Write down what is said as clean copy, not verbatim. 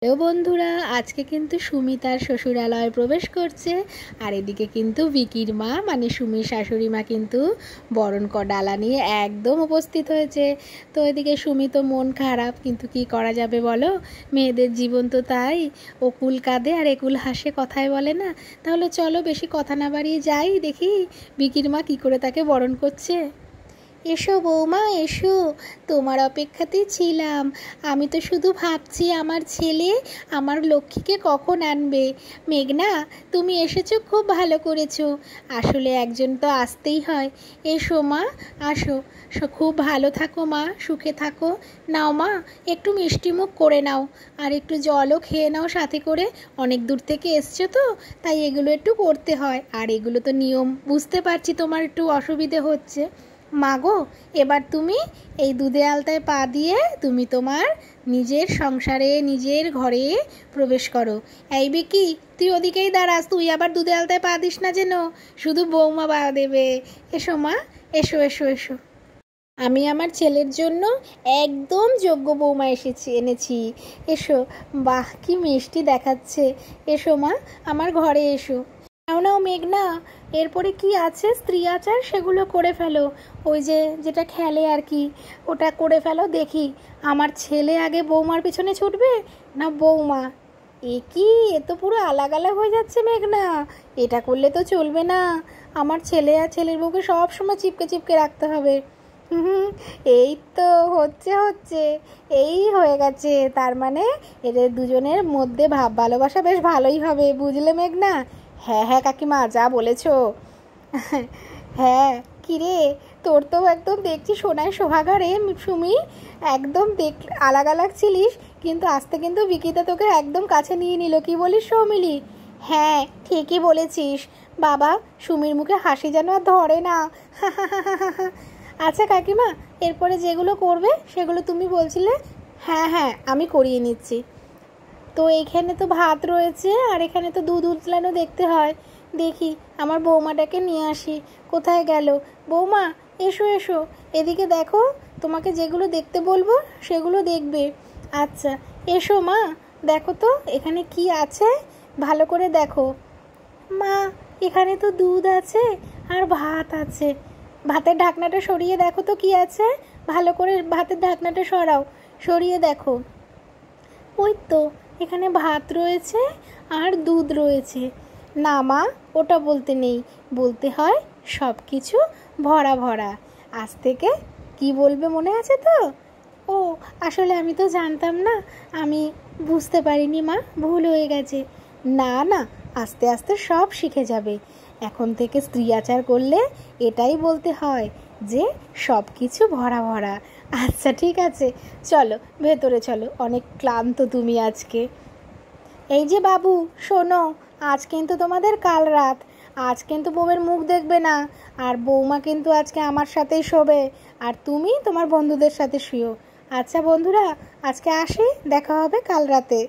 Hello বন্ধুরা, আজকে কিন্তু সুমি তার শ্বশুরালয়ে প্রবেশ করছে। আর এদিকে কিন্তু ভিকির মা মানে সুমির শাশুড়ি মা কিন্তু বরণ ডালা নিয়ে একদম উপস্থিত হয়েছে। তো এদিকে সুমি তো মন খারাপ, কিন্তু কি করা যাবে বলো, মেয়েদের জীবন তো তাই, ওকুল কাঁদে আর একুল হাসে, কথায় বলে না। তাহলে চলো বেশি কথা না বাড়িয়ে যাই, দেখি ভিকির মা কী করে তাকে বরণ করছে। এসো বৌমা এসো, তোমার অপেক্ষাতেই ছিলাম। আমি তো শুধু ভাবছি আমার ছেলে আমার লক্ষ্মীকে কখন আনবে। মেঘনা, তুমি এসেছো, খুব ভালো করেছো। আসলে একজন তো আসতেই হয়। এসো মা, আসো। খুব ভালো থাকো মা, সুখে থাকো। নাও মা, একটু মিষ্টি মুখ করে নাও, আর একটু জলও খেয়ে নাও সাথে করে। অনেক দূর থেকে এসছো তো, তাই এগুলো একটু করতে হয়, আর এগুলো তো নিয়ম, বুঝতে পারছি তোমার একটু অসুবিধে হচ্ছে। মাগো, এবার তুমি এই দুধে আলতায় পা দিয়ে তুমি তোমার নিজের সংসারে নিজের ঘরে প্রবেশ করো। এই বিকি, তুই ওদিকেই দাঁড়াস, তুই আবার দুধে আলতায় পা দিস না যেন, শুধু বৌমা পা দেবে। এসো মা, এসো এসো এসো। আমি আমার ছেলের জন্য একদম যোগ্য বৌমা এনেছি। এসো। বাহ, কি মিষ্টি দেখাচ্ছে। এসো মা, আমার ঘরে এসো। নাও নাও মেঘনা, এরপরে কি আছে স্ত্রী আচার সেগুলো করে ফেলো। ওই যে যেটা খেলে আর কি, ওটা করে ফেলো। দেখি আমার ছেলে আগে বৌমার পিছনে ছুটবে না বৌমা। এ কি, এ তো পুরো আলাগ আলাগ হয়ে যাচ্ছে মেঘনা, এটা করলে তো চলবে না। আমার ছেলে আর ছেলের বউকে সব সময় চিপকে চিপকে রাখতে হবে। হুম, এই তো হচ্ছে হচ্ছে, এই হয়ে গেছে। তার মানে এদের দুজনের মধ্যে ভাব ভালোবাসা বেশ ভালোই হবে, বুঝলে মেঘনা? হ্যাঁ হ্যাঁ কাকিমা, যা বলেছো। হ্যাঁ, কিরে, তোর তো একদম দেখছি সোনায় সোহাগারে সুমি, একদম আলাগ আলাগ ছিলিস, কিন্তু আস্তে কিন্তু বিকিতা তোকে একদম কাছে নিয়ে নিল। কি বলিস সৌমিলি? হ্যাঁ, ঠিকই বলেছিস বাবা, সুমির মুখে হাসি যেন আর ধরে না। আচ্ছা কাকিমা, এরপরে যেগুলো করবে সেগুলো তুমি বলছিলে। হ্যাঁ হ্যাঁ, আমি করিয়ে নিচ্ছি। তো এইখানে তো ভাত রয়েছে, আর এখানে তো দুধ উতলানো দেখতে হয়। দেখি আমার বৌমাটাকে নিয়ে আসি। কোথায় গেল বৌমা? এসো এসো, এদিকে দেখো, তোমাকে যেগুলো দেখতে বলবো সেগুলো দেখবে। আচ্ছা, এসো মা, দেখো তো এখানে কি আছে, ভালো করে দেখো। মা, এখানে তো দুধ আছে আর ভাত আছে। ভাতের ঢাকনাটা সরিয়ে দেখো তো কি আছে, ভালো করে ভাতের ঢাকনাটা সরাও, সরিয়ে দেখো। ওই তো, এখানে ভাত রয়েছে আর দুধ রয়েছে। না মা, ওটা বলতে নেই, বলতে হয় সব কিছু ভরা ভরা। আজ থেকে কি বলবে মনে আছে তো? ও, আসলে আমি তো জানতাম না, আমি বুঝতে পারিনি মা, ভুল হয়ে গেছে। না না, আস্তে আস্তে সব শিখে যাবে। এখন থেকে স্ত্রী আচার করলে এটাই বলতে হয় যে সব কিছু ভরা ভরা। আচ্ছা ঠিক আছে, চলো ভেতরে চলো, অনেক ক্লান্ত তুমি আজকে। এই যে বাবু, শোনো, আজ কিন্তু তোমাদের কাল রাত, আজ কিন্তু বউয়ের মুখ দেখবে না। আর বৌমা কিন্তু আজকে আমার সাথেই শোবে, আর তুমি তোমার বন্ধুদের সাথে শুয়ো। আচ্ছা বন্ধুরা, আজকে আসি, দেখা হবে কাল রাতে।